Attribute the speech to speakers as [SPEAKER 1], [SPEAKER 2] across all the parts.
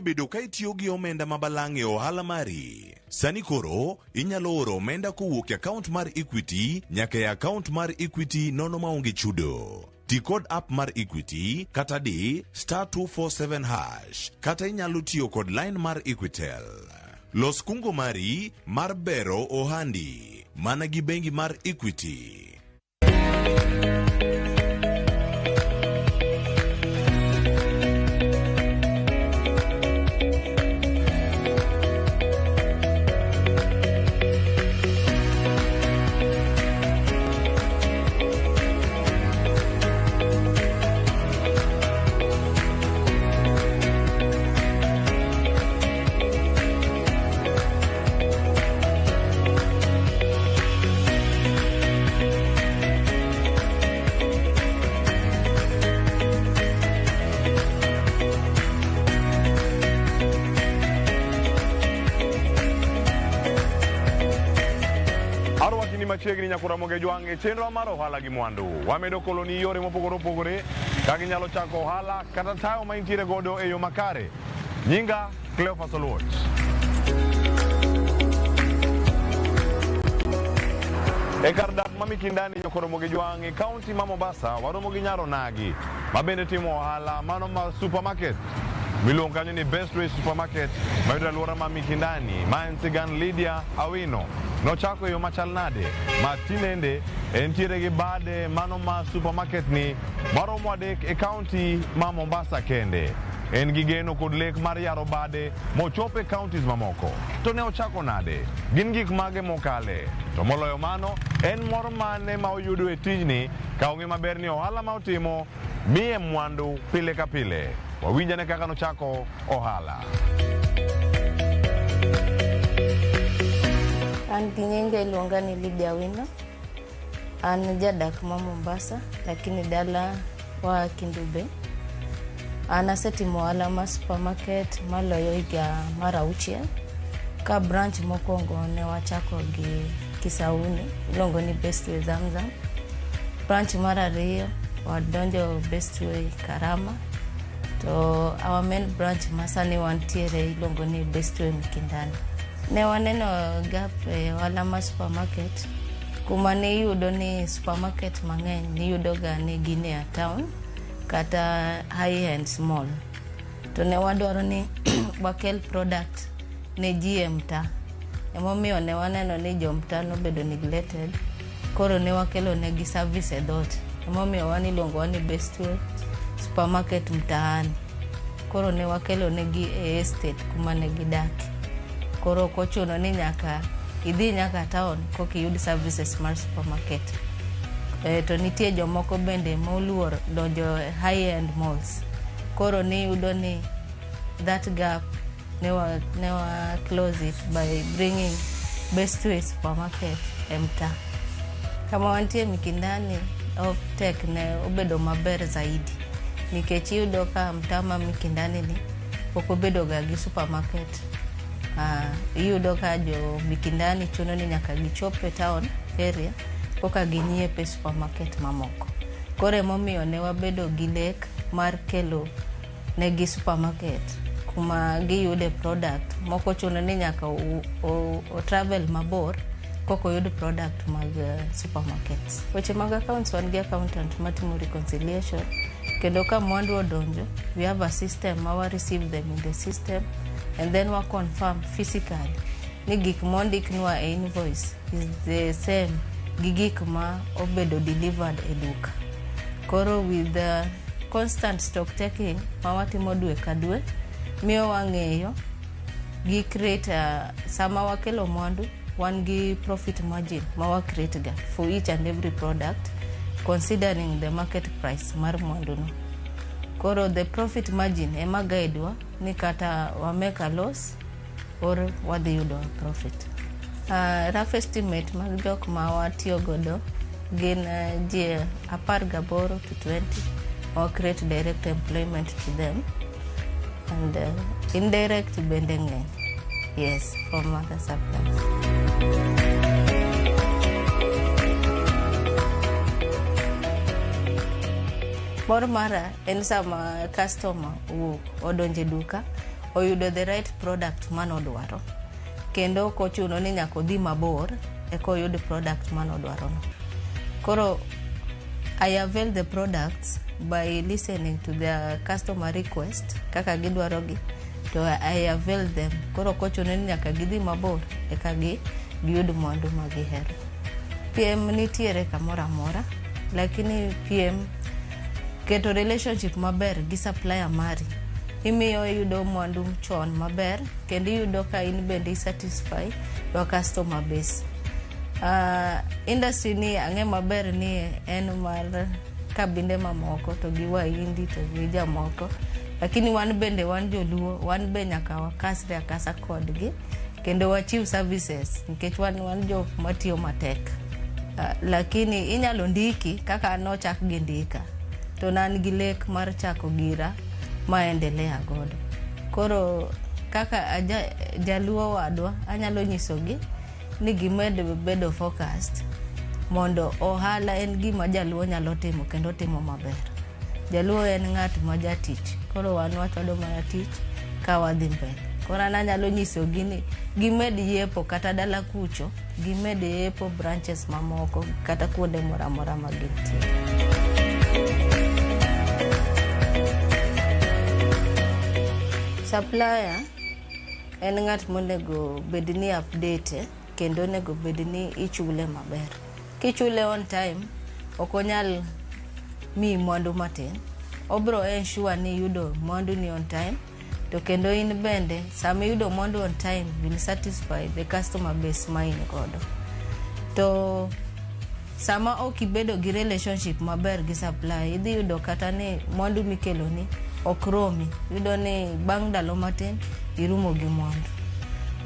[SPEAKER 1] bedo ka itiyo gi omenda mabalang' e ohala mari. Sani koro, inyalo oro omenda kowuok e account mar Equity nyaka e account mar Equity nono maonge chudo. Ti kod app mar Equity kata di *247#, kata inyalo tiyo kod line mar Equitel. Los kungo mari mar bero ohandi mana gi bengi mar Equity.
[SPEAKER 2] Machiegni nyakura Ramogi jwange chenro mar ohala gi Mwandu. Wamedo koloni yore mopogore opogore ka ginyalo chako ohala kata tayo ma intiere godo e yo makare. Nyinga Cleophas Oluoch. E kar dak ma Mikindani nyakura Ramogi jwange kaunti ma Mombasa waromo gi nyaro nagi ma bende timo ohala mano ma supermarket. Miluongo kanyo ni Bestway supermarket ma yudore alwora ma Mikindani. Ma en Sigan Lydia Awino nochako yo machal nade ma tinende entiere gi bade mano ma supermarket ni maromo adek e kaunti ma Mombasa kende. En gi geno kod lek mar yaro bade mochope counties mamoko. To ne ochako nade? Gin gik mage mokale? To moloyo mano, en mor mane ma oyudo e tijni ka ong'e maber ni ohala ma otimo miye mwandu pile ka pile. Wawinjane kaka nochako ohala.
[SPEAKER 3] An nyinga iluonga ni Lydia Awino. An jadak ma Mombasa lakini dala wa Kindube. An asetimo ohala ma supermarket maloyo higa mar 6. Ka branch mokwongo ne wachako gi Kisauni iluongo ni Bestway Zamzam. Branch mar 2 wadonjo Bestway Karama. To our main branch masani wantiere iluongo ni Bestway Mikindani. Ne waneno gap e ohala ma supermarket kuma ne yudo ni supermarket mang'eny ni yudo ga ni gine a town kata high end small. To ne wadwaro ni wakel product ne GMTA. Emomiyo ne waneno ni jomta no bedo neglected. Koro ne wakelo ne gi service e dot. Emomiyo waniluongo ni Bestway supermarket mtaani. Koro ne wakelo ne gi estate kuma ne gidaki. Koro kochuno ni nyaka idhi nyaka town koki yud services mar supermarket. To nitie jomoko bende moluor donjo high end malls. Koro ni yudo ni that gap ne wa close it by bringing Bestway supermarket mta. Kama wantie Mikindani of tech ne obedo maber zaidi. Nikech yudo ka mtama Mikindani ni okobedo ga gi supermarket. Yudo ka jo Mikindani chuno ni nyaka gichope town area koka ginyiepe supermarket mamoko. Kore momiyo ne wabedo gi lek mar kelo ne gi supermarket kuma giyude product moko chuno ni nyaka o travel mabor koko yud product mag supermarkets. Weche mag accounts wan gi accountant matimo reconciliation. Kendo ka mwandu odonjo, we have a system ma receive them in the system and then we confirm physically ni gik mondik nwa e invoice is the same gi gik ma obedo delivered e duka. Koro with the constant stock taking ma watimo dwe ka dwe miyo wang'eyo gi create sama wakelo mwandu wan gi profit margin ma wa create ga for each and every product considering the market price mar mwandu no. Koro the profit margin ema guide ni kata wa make a loss or wadhi yudo profit. Rough estimate mag jok ma watiyo godo gin ji 18 to 20 or create direct employment to them and indirect bende ng'eny. Yes, from other suppliers. Mor mara en sama customer odonje duka oyudo the right product manodwaro. Kendo kochuno ni nyaka odhi mabor eko oyud product manodwaro. Koro I avail the products by listening to their customer request kaka gidwarogi, to I avail them. Koro kochuno ni nyaka gidhi mabor eka giyud mwandu magihero. PM nitiere kamoro amora, lakini PM keto relationship maber gi supplier mari. Imiyo yudo mwandu chon maber, kendo yudo ka in bende satisfy your customer base. Industry ni ang'e maber ni en mar kabinde mamoko to gi waindi to gi jamoko, lakini wan bende wan joluo, wan be nyaka wakasre akasa kodgi kendo wachiw services nikech wan jok matiyo matek. Lakini inyalo ndiki kaka nochak gi ndika, to nan gi lek mar chako gira maendelea godo. Koro kaka jaluo wadwa anyalo nyisogi ni gimed bedo focused mondo ohala en gima jaluo nyalo timo kendo timo maber. Jaluo en ng'at ma jatich, koro wan wachwado mana tich ka wadhi mbele. Koro anyalo nyisogi ni gimed yepo kata dala kucho, gimed yepo branches mamoko kata kuonde moramora magintie. Supplier en ng'at monego bedni update kendo onego bedni ichule maber. Kichule on time okonyal mi mwandu matin. Obro ensure ni yudo mwandu ni on time, to kendo in bende sama yudo mwandu on time will satisfy the customer base ma in godo. To sama okibedo gi relationship maber gi supplier, idhi yudo kata ni mwandu mikelo ni okromi, yudo ni bang' ndalo matin irumo gi mwandu.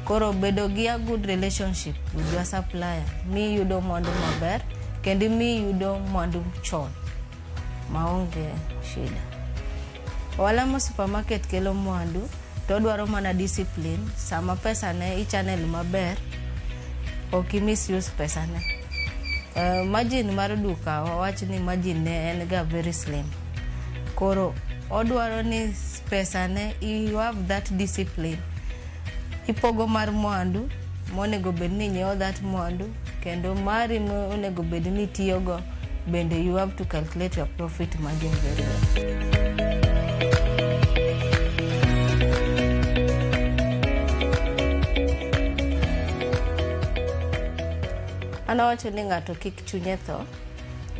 [SPEAKER 3] Koro bedo gi a good relationship with your supplier mi yudo mwandu maber kendo mi yudo mwandu chon maonge shida. Wala mo supermarket kelo mwandu to dwaro mana discipline. Sama pesa ne i-channel maber, ok misuse pesa ne. Margin mar duka wawach ni margin ne en ga very slim. Koro odwaro ni pesa ne you have that discipline. Ipogo mar mwandu monego bedni nyiewo that mwandu, kendo mari monego bedni tiyogo bende you have to calculate your profit margin very well. Ana wacho ni ng'ato kik chunye tho.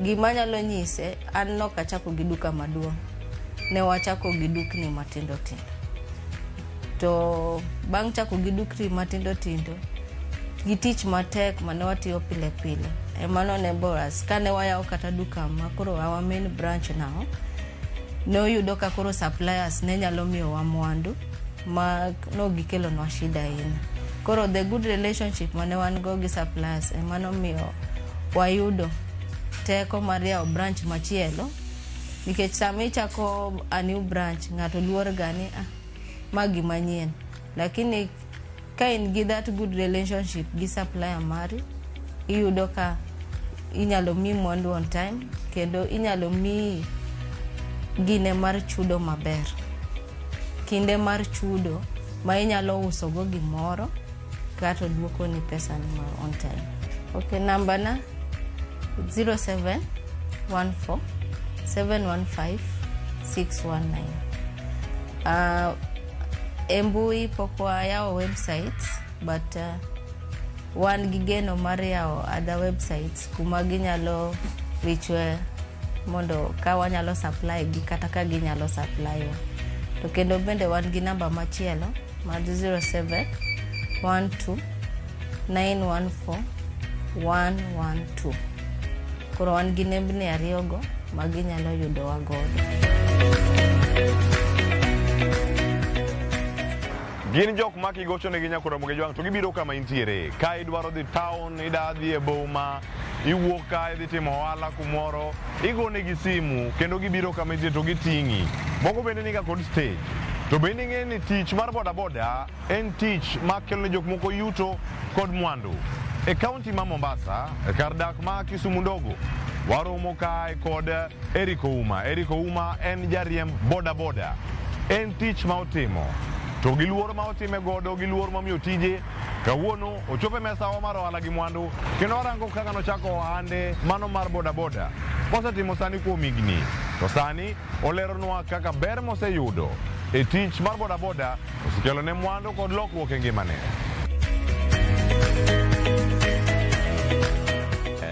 [SPEAKER 3] Gima nyalo nyise, an nok achako gi duka maduong'. Ne wachako gi dukni matindo tindo. To bang' chako gi dukni matindo tindo, gi tich matek mane watiyo pile pile. Emano ne boras, kane wayawo kata duka ma koro our main branch now, no yudo ka koro suppliers ne nyalo miyo wa mwandu ma no gikelo nwa shida ina. Koro the good relationship mane wan go gi suppliers emano miyo wayudo teko mar yawo branch machielo, nikech sama ichako a new branch ng'ato luor gani magi manyien. Lakini ka in gi that good relationship gi supplier mari, iyudo ka inyalo mi mwandu on time kendo inyalo mi gine mar chudo maber. Kinde mar chudo ma inyalo uso go gimoro kato duoko ni pesa ni on time. Okay, number na 0714 715 619. Embui pokwa yao websites, but wan gigeno mar yao other websites kuma ginyalo richwe mondo ka wanyalo supply gi kata ka ginyalo supply. To kendo bende wan gi namba machielo mar 0712 914 112. Koro wan gi nembni ariyogo maginyalo yudo wa godo.
[SPEAKER 2] Gin jok ma kigocho ne ginya koro moge jwang to gibiro kama intiere. Ka idwaro dhi town, idadhi e boma, iwuok ka idhi timo ohala kumoro, igone gi simu kendo gibiro kama intiere to giting'i. Moko bende niga kod stage. To bende ng'e ni tich mar boda boda en tich makelo ne jok moko yuto kod mwandu. E kaunti ma Mombasa, kar dak ma Kisumu ndogo, waromo kae kod Eric Ouma. Eric Ouma en jariemb boda boda. En tich ma otimo to gi luor ma otime godo, gi luor ma miyo tije. Kawuono ochope mesa wa mar ohala gi Mwandu, kendo warango kaka nochako ohande mano mar Boda Boda mosetimo sani kuom higni. To sani oleronwa kaka ber moseyudo e tich mar Boda Boda osekelo ne Mwandu kod lokruok e ngimane.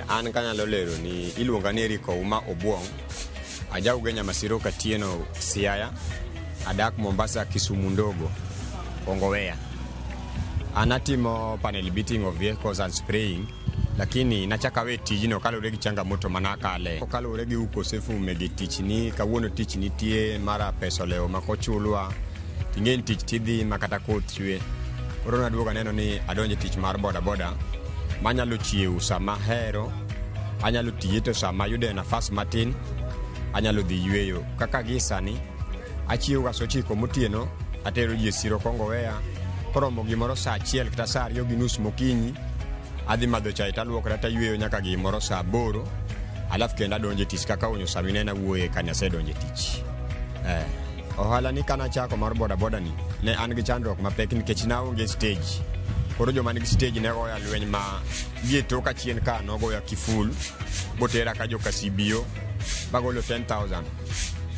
[SPEAKER 4] An kanyalo lero ni iluonga ni Eriko Uma Obuong, ajauge Nyamasiro Katieno Siaya, adak Mombasa Kisumu Ndogo, Ongowea. Anatimo panel beating of vehicles and spraying, lakini nachaka we tijino kalure gi changamoto manakale. Kalure gi ukosefu megi tichni, kawuono tichni tie mara peso leo makochulwa, tingeni tich tidhi makata koth chwe. Koro naduoga neno ni adonje tich mar Boda Boda, manyalo chiew sama hero, anyalo tiye to sama yude nafas matin, anyalo dhi yweyo. Kaka gisani, achiew ga sochiko motieno, atero ji e siro Kongowea, koromo gimoro saa 1 kata saa 2 gi nus mokinyi, adhi madho chai taluokra tayweyo nyaka gimoro saa 8, alafu kenda donje tich kaka onyo saminena wuoye kanyase donje tich. Ohala ni kana chako mar Boda Boda ni, ne an gi chandruok mapek nikech naonge stage. Koro joma nigi stage ne goya lweny ma gie toka chien ka nogoya kiful, botera ka joka CBO, bagolo 10,000,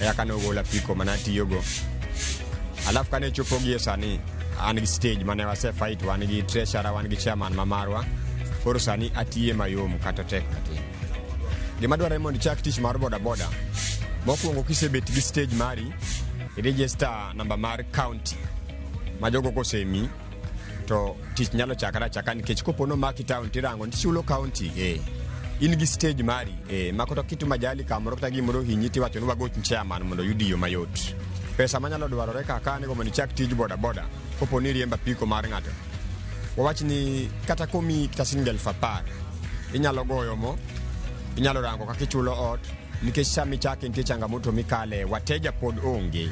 [SPEAKER 4] eka nogola piko manatiyogo. Alafu kane chopo gie sani, an gi stage mane wase fight, wan gi treasurer, wan gi chairman mamarwa, koro sani atiye mayom kata tek matin. Gima dware mondo ichak tich mar Boda Boda, mokwongo kisebet gi stage mari, register number mar county, ma jogo kosemi, to tich nyalo chakara chaka nikech kopono maki town tirango ntichulo county, in gi stage mari, makoto kitu majali kamoro kata gimoro hinyiti wacho ni wagoch chairman mondo yudi yo mayot. Pesa manyalo dwarore kaka nego mondo ichak tij Boda Boda, koponi riemba piko mar ng'ato, wawach ni kata komi kata $10,000, inyalo goyo mo, inyalo rango kaka ichulo ot, nikech sami chake nitie changamoto mikale, wateja pod onge.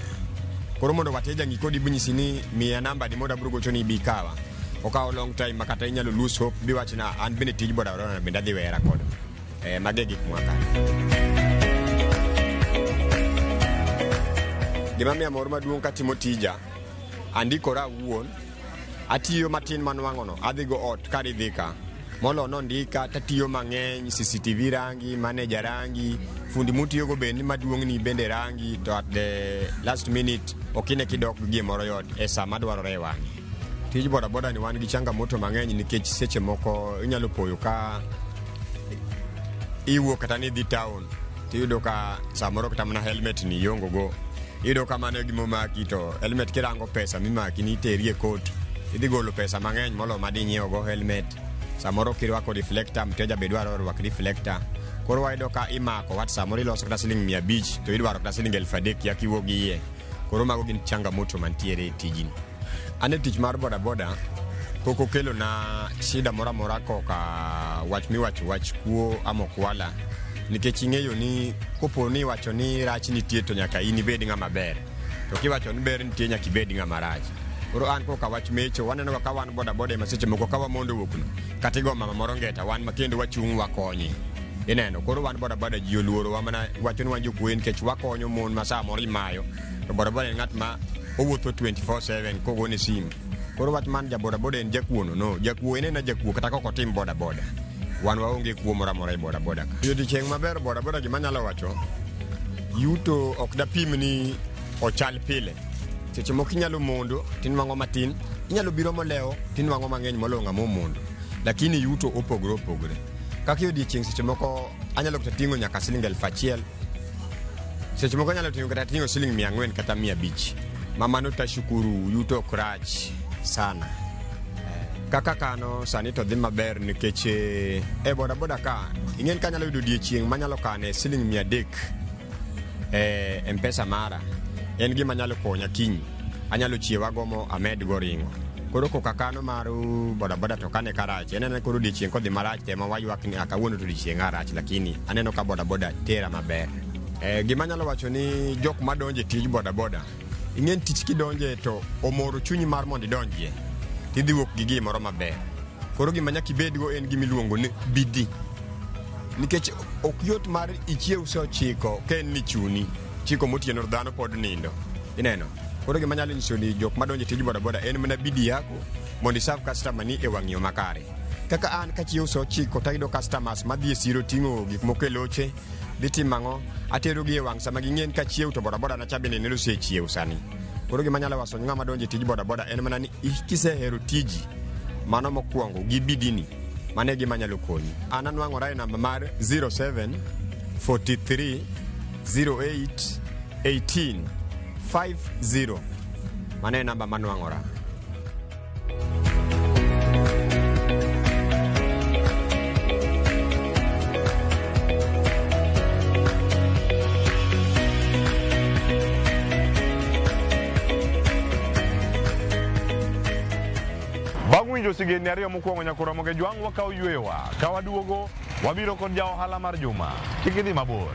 [SPEAKER 4] Koro mondo wateja ngikodi bunyisi ni miya namba di moda bro gocho ni bikawa, okawo long time makata inyalo lose hope, biwach na an bende tij Boda Boda bende adhi wera kodo. Mage gik mwaka. Gima miya mor maduong' katimo tija, andikora wuon, atiyo matin manwang'ono, adhi go ot karidhika. Molo no ndika, tatiyo mang'eny, CCTV rangi, manager rangi, fundi mutiyogo bende maduong' ni bende rangi, to at the last minute, okine kidok gie moro yot, esa madwarore wang'i. Tij Boda Boda ni wan gi changamoto mang'eny nikech seche moko inyalo poyo ka iwuok kata ni dhi town, tiyudo ka samoro kata mana helmet ni yongo go. Iyudo ka mano gimomaki to helmet kirango pesa mimaki ni teri e kot, idhi golo pesa mang'eny molo madi nyiewo go helmet. Samoro kirwako reflector, mteja be dwaro rwako reflector. Koro wayudo ka imako wat samoro iloso kata $500 to idwaro kata $3,000 ya kiwuok gi iye. Koro mago gin changamoto mantiere e tijini. Ane tich mar Boda Boda koko kelo na shida mora mora koka wach wach kuo ama kwala, nikech ing'eyo ni kopo ni wacho ni rach nitie to nyaka in ibed ng'ama ber, to kiwacho ni ber nitie nyaka ibed ng'ama rach. Koro an koka wach mecho waneno ka wan Boda Boda maseche moko ka wamondo wuokno katigo mama moro ngeta wan makendo wachung' wakonyi. Ineno koro wan Boda Boda ji oluoro wa mana wacho ni wan jokwe nikech wakonyo mon ma saa moro imayo, to Boda Boda en ng'at ma owuotho 24/7 kogone simu. Koro wach man ja Boda Boda en jakuono, no jakuo en na jakuo kata koko tim Boda Boda, wan waonge kuo mora mora e Boda Boda ka. Yodi cheng maber Boda Boda gima nyalo wacho, yuto ok da pim ni ochal pile. Seche moko inyalo mondo tinwang'o matin, inyalo biro moleo tinwang'o mang'eny molonga mondo, lakini yuto opogore. Kaka yodi cheng seche moko anyalo kata ting'o nyaka $1,000, seche moko anyalo kata ting'o $400 kata 500. Mama no tashukuru, yuto krach sana. Kaka kano sani to dhi maber nikech e Boda Boda ka ing'en ka nyalo yudo odiechieng' manyalo kane $300 M-Pesa mara, en gima nyalo konya kiny, anyalo chiewa gomo amed go ringo. Koro koka kano maru Boda Boda to kane karach, enene koro odiechieng' kodhi marach tema waywak ni akawuono to odiechieng' arach, lakini aneno ka Boda Boda tera maber. Gima nyalo wacho ni jok madonje tij Boda Boda, ing'en tich kidonje to omoro chunyi mar mondo idonjie, tidhi wuok gi gimoro maber. Koro gima nyaka ibedgo en gimiluongo ni bidii, nikech ok yot mar ichiew saa 9 ka en ni chuni chiko motieno dhano pod nindo, ineno. Koro gima nyalo nyiso ni jok madonjo tij boda boda en mana bidi yako mondo iserve customer ni e wang'yo makare. Kaka an kachiewo so chiko tayudo customers madhi e siro ting'o gik moko e loche, dhi timang'o, aterogi e wang' sama ging'en kachiewo to boda boda na chabe nene osechiewo sani. Koro gima nyalo waso ng'ama donjo tij boda boda en mana ni kisehero tiji mano mokwongo gi bidini, mano e gima nyalo konyi. An anwang'ora e namba mar 07 43 08 18 50. Mano e namba manwang'ora.
[SPEAKER 2] Bang' winjo sigeni ariyo mokwongo nyako Ramogi jwang' wakaw yweyowa. Ka waduogo wabiro kod ja ohala mar juma. Kik idhi mabor.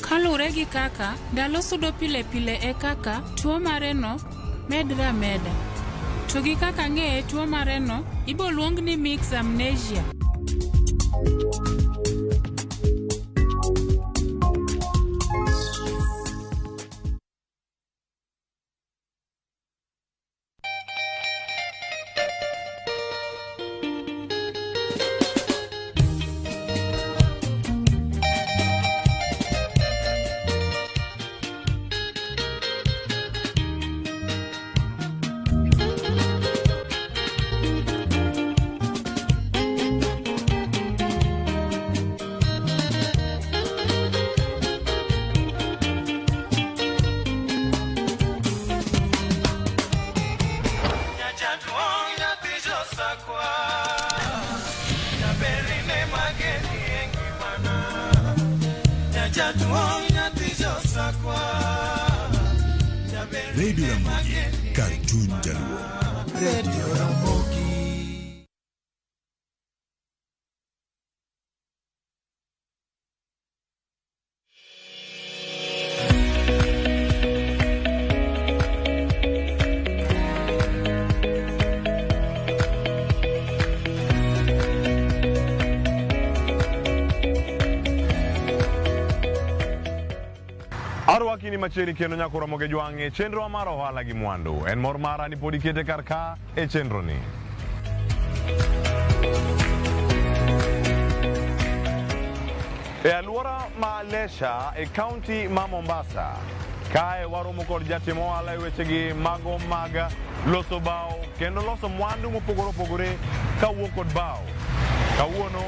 [SPEAKER 5] Kalure gi kaka ndalo sudo pile pile e kaka tuo mareno medra meda. To gi kaka ng'eye tuo mareno ibo luong ni mixed amnesia.
[SPEAKER 1] Radio Ramogi, Cartoon Jaluo. Radio Ramogi.
[SPEAKER 2] Arwaki ni machiegni kendo nyako Ramogi jwang' e chenro mar ohala gi Mwandu. En mor mara ni pod ikete kar ka e chenro ni. E alwora ma Lesha e kaunti ma Mombasa, kae waromo kod jatim ohala e wechegi mago mag loso bao kendo loso mwandu mopogore opogore kawuok kod bao. Kawuono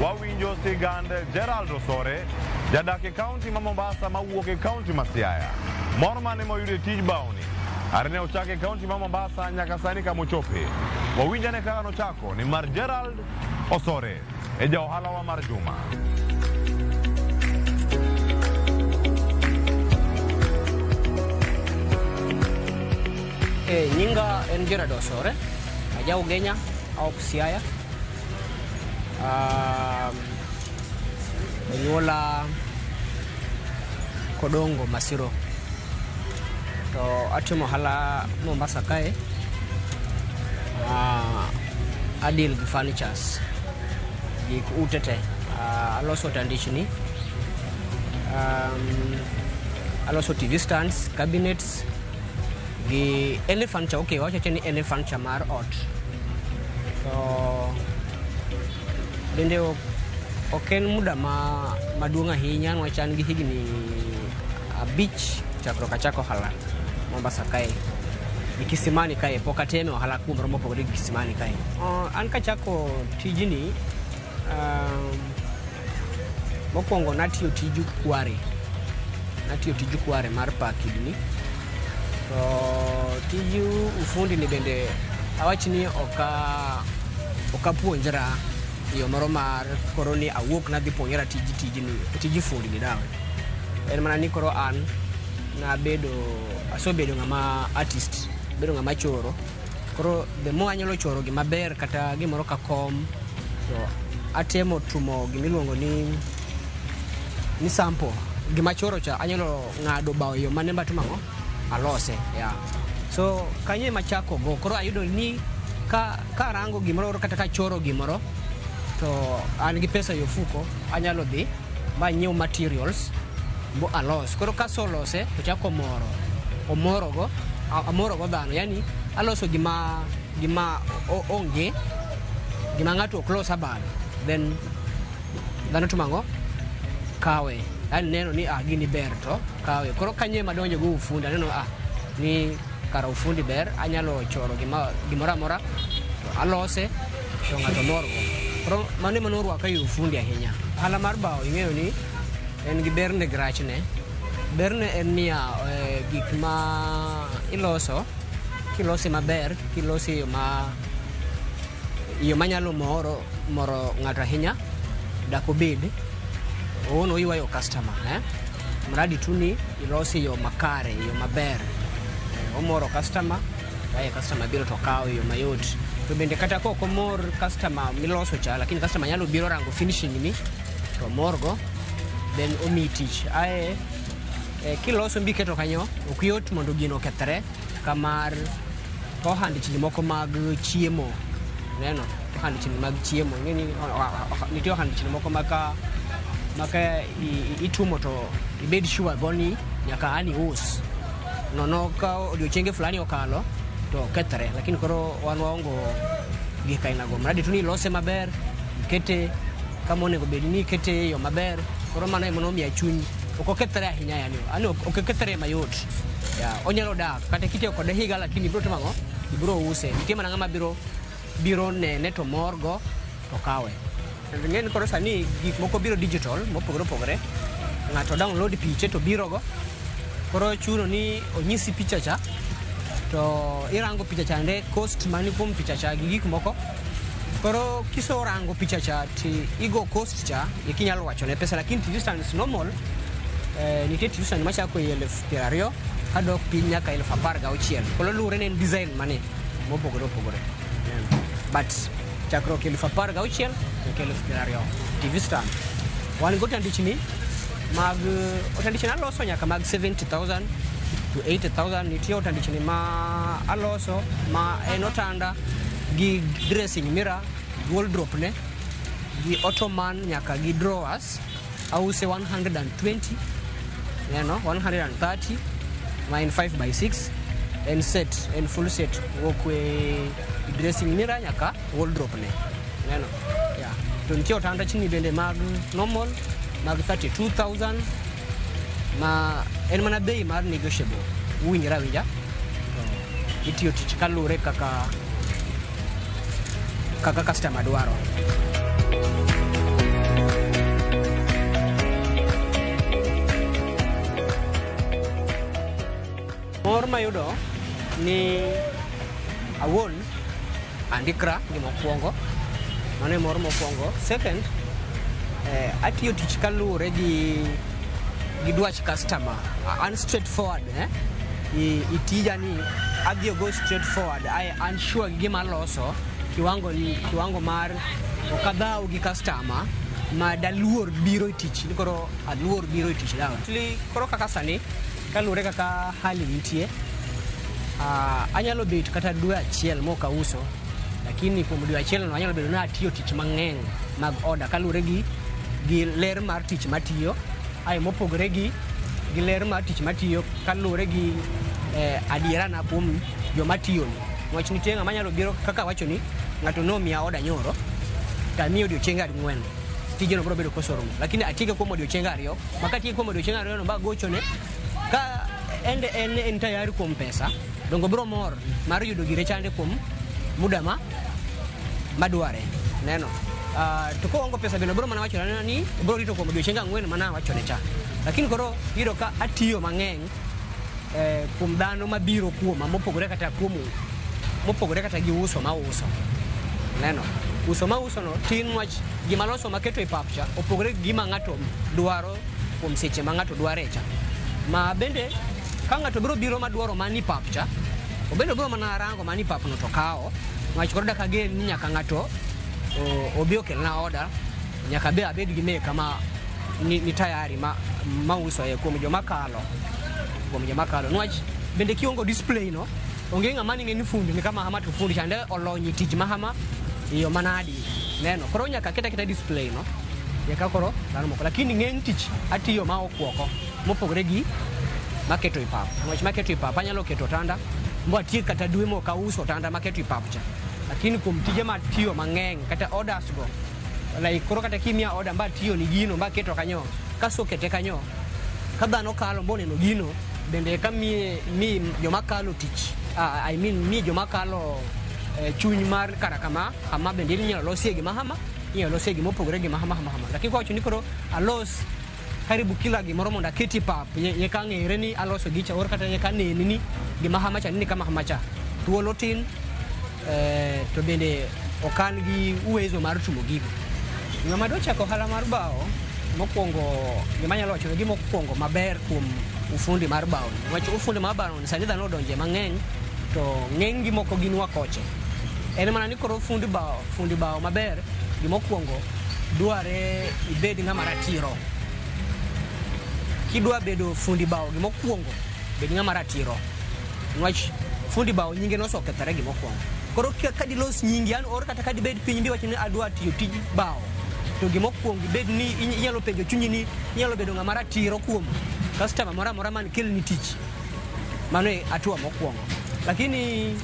[SPEAKER 2] wawinjo sigand Gerald Osore, jadak e kaunti ma Mombasa mawuok e kaunti ma Siaya. Mor mane moyudo e tij bao ni arne ochako e kaunti ma Mombasa nyaka sani kama ochope. Wawinjane kaka nochako ni mar Gerald Osore e ja ohala wa mar juma.
[SPEAKER 6] Nyinga en Gerald Osore, aja ugenya au Siaya. Nyuola Kodongo Masiro. To atimo ohala Mombasa kae. Adil gi furnitures. Gik utete. Aloso tandishni. Aloso TV stands, cabinets. Gi any furniture, okay, wacha cheni any furniture mar ot. So bende oken muda maduong' ahinya wachan gi higni abich chako ohala Mombasa kae. Kisimani kae pok ateme ohala kuom romo pogore gi Kisimani kae. An kachako tijni mokwongo natiyo tiju kware mar pakidni. To tiju ufundi ni bende awachni okapuonjra yo moro mar koro ni awuok na dhi puonjra tiji fundi ni dawe. En mana ni koro an asobedo ng'ama artist, bedo ng'ama choro. Koro the more anyalo choro gima ber kata gimoro ka kom, to atemo tumo gimiluongo ni sample. Gima choro cha anyalo ng'ado bao yo mane mbatimo alose so kanye machako go koro ayudo ni ka rango gimoro kata ka choro gimoro to an gi pesa yo fuko anyalo dhi ma nyiew materials bo alos koro ka solose to chako omoro go dhano yani aloso gima onge gima ngato close about then dhano tumango kawe yani neno ni gini ber to kawe koro kanye madonjo go ufundi neno ni kara ufundi ber anyalo choro gimora amora to alose to ngato morgo koro mane manorwa ka ufundi ahinya hala mar bao ing'eyo ni en gi berne grachne berne en niya gik ma iloso kilosi maber kilosi yo manyalo moro ng'ato ahinya dakobed ono ywayo customer mradi tuni ilosi yo makare yo maber omoro customer kaya customer biro to kawo yo mayot to bende kata ko komor customer miloso cha lakini customer nyalo biro rango finishing ni to morgo then omitich kiloso mbi keto kanyo okiyot mondo gino kethre kamar ohand chini moko mag chiemo neno ohand chini mag chiemo ngeni nitie ohand chini moko maka itumo to ibed sure goni nyaka ani us nono ka odiochenge fulani okalo to kethre lakini koro wan waongo gika inago mradi tuni lose maber kete kama onego bed ni kete yo maber koro mano emono miya chuny okokethre ahinya yani okokethre mayot onyalo dak kata kitiyo kode higa lakini biro timango ibiro use nitie mana ng'ama biro nene to morgo to kawe ng'en koro sani gik moko biro digital mopogore ng'ato download piche to biro go koro chuno ni onyisi picha cha to irango picha cha nde cost mani kum picha cha gik moko koro kiso rango picha cha ti igo cost cha ikinyalo wacho ne pesa lakini distance normal nitie distance machako 10,000 adok piny nyaka 16,000 kolo lure ne design mane mopogore but chakro 16,000 ke 10,000 TV stand wan go tandichni mag otandichni aloso nyaka mag 70,000 to 80,000 nitie otandichni ma aloso ma enotanda gi dressing mirror wardrobe ne gi ottoman nyaka gi drawers ause 120 130 mine 5x6 and set and full set wokwe dressing mirror nyaka wardrobe ne to nitie otanda chini bende mag normal mag 32,000 ma en mana bei mar negotiable winjra itiyo tich kalure kaka customer dwaro mor mayudo ni awon andikra gimokwongo mano mor mokwongo second atiyo tich kalure gi dwach customer an straightforward itija ni adhiyo go straightforward I'm sure gima loso kiwango mar okadhau gi customer ma daluor biro tich koro aluor biro tich dawa koro kaka sani kalure kaka hali nitie anyalo bet kata dwe achiel moka uso lakini kuom dwe achiel no anyalo bedo na atiyo tich mang'eny mag order kalure gi ler mar tich matiyo mopogore gi ler mar tich matiyo kalure gi adiera na kuom joma tiyo ni wach nitie ng'ama nyalo biro kaka wacho ni ng'ato nomiya order nyoro tamiyo odiochienge 4 tijeno biro bedo kosoromo lakini atiga kuom odiochienge 2 makati kuom odiochienge 2 no ba gochone ka en tayari kuom pesa dongo bro mor mar yudo gire chande kuom muda madware neno to ko ongo pesa bino bro mana wacho ni bro rito kuom odiochienge 4 mana wacho ne cha lakini koro yiro ka atiyo mang'eny kuom dhano mabiro kuoma mopogore kata gi uso ma uso neno uso ma uso no tin wach gima loso maketo e papcha opogore gima ng'ato dwaro kuom seche ma ng'ato dware cha ma bende ka ng'ato biro madwaro mani papcha obendo biro mana rango mani pap no to kao wach koro daka gen ni nyaka ng'ato obio kelna order nyaka be abed gi meka ma ni tayari ma uso kuom joma kalo nwach bende kiongo display no onge ng'ama ni fundi ni kama hama to fundi chande olonyi tich mahama iyo manadi neno koro nyaka keta display no yaka koro dhano moko lakini ng'eny tich atiyo ma okwoko mopogore gi maketo ipap ng'wech maketo ipap anyalo keto tanda mbo atiye kata dwe mo ka uso tanda maketo ipap cha lakini kuom tije matiyo mang'eny kata orders go like koro kata kimia order mba tiyo ni gino mba keto kanyo kaso kete kanyo ka dhano kalo mbo neno gino bende ka mi joma kalo tich I mean mi joma kalo chuny mar karakama ama bende inyalo losie gi mahama inyalo losie gi mopogore gi mahama lakini kwa chuni koro alos karibu kila gimoro mondo aketi pap ye ka ng'ere ni aloso gicha or kata ye ka neni ni gi mahama cha ni kama hamacha thuolo tin to bende okan gi uwezo mar tumo gigo ng'ama do chako hala mar bao mokwongo gima nyalo wacho gi mokwongo maber kuom ufundi mar bao wacho ufundi mar bao ni sani dhano donje mang'eny to ng'eny gi moko gin wakoche en mana ni koro fundi bao maber gi mokwongo duare ibed ng'ama ratiro kidwa bedo fundi bao gi mokwongo bed ng'ama ratiro wach fundi bao nyinge no sokethare gi mokwongo koro ka dilos nyingi an or kata ka dibed piny bi wacho ni adwa tiyo tij bao to gi mokwongo bed ni inyalo penjo chunyi ni inyalo bedo ng'ama ratiro kuom customer mora man kel ni tich mano atua mokwongo lakini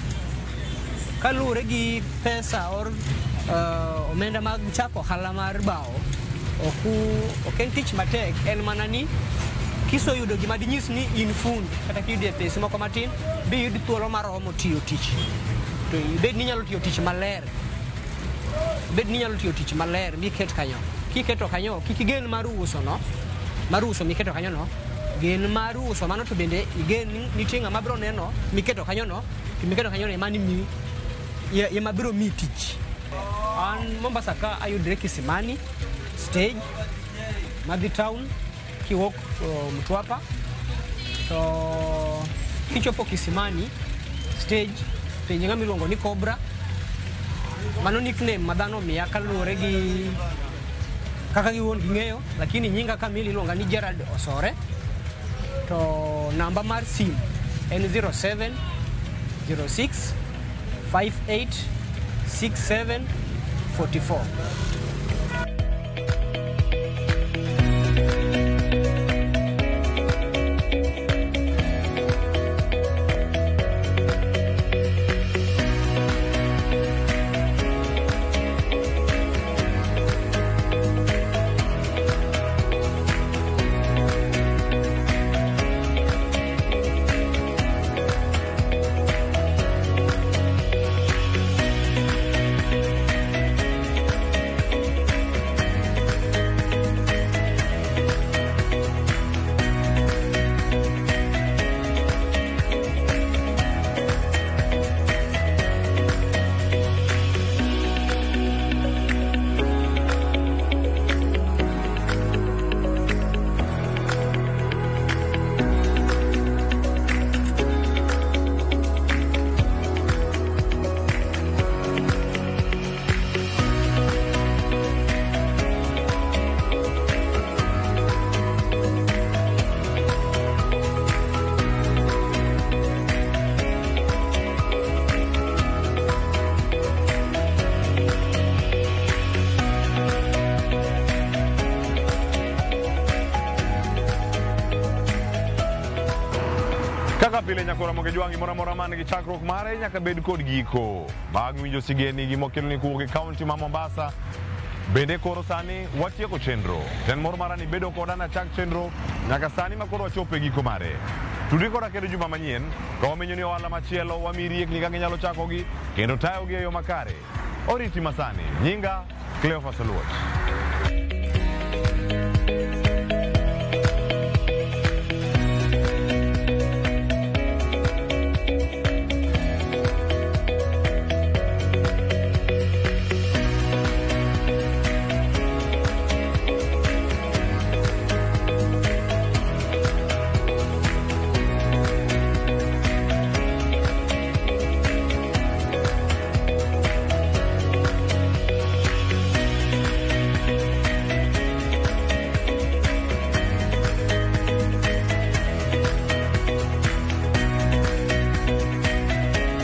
[SPEAKER 6] kalure gi pesa or omenda mag chako hala mar bao oken tich matek en mana ni kiso yudo gima dinyis ni in fund kata kiyude pesa moko matin bi yud thuolo mar omo tiyo tich to bed ni nyalo tiyo tich maler mi ket kanyo kiketo kanyo kikigen mar uso miketo kanyo no gen mar uso mano to bende igen ni tinga mabro neno miketo kanyo no mani mi ye mabro mi tich an Mombasa ka ayudre Kisimani stage Madhi town kiwok Mtwapa to kichopo Kisimani stage penye ngami luongo ni Cobra mano nickname madhano miya kalure gi kaka giwon ging'eyo lakini nyinga kamili luonga ni Gerald Osore to namba mar sim en 07 06 58 67 44.
[SPEAKER 2] Kaka pile nyakora moge jwangi mora man gi chakruok mare nyaka bed kod giko. Bag winjo sigeni gi mokelo ni kuoke county ma Mombasa. Bende koro sani watieko chenro. Ten mor marani bedo koda na chak chenro nyaka sani makoro wachope giko mare. Tudi koda kedo juma manyien, ka wamenyo ni ohala machielo wamiriek ni kaka nyalo chakogi kendo tayogi e yo makare. Oriti masani, nyinga Cleophas Oluoch.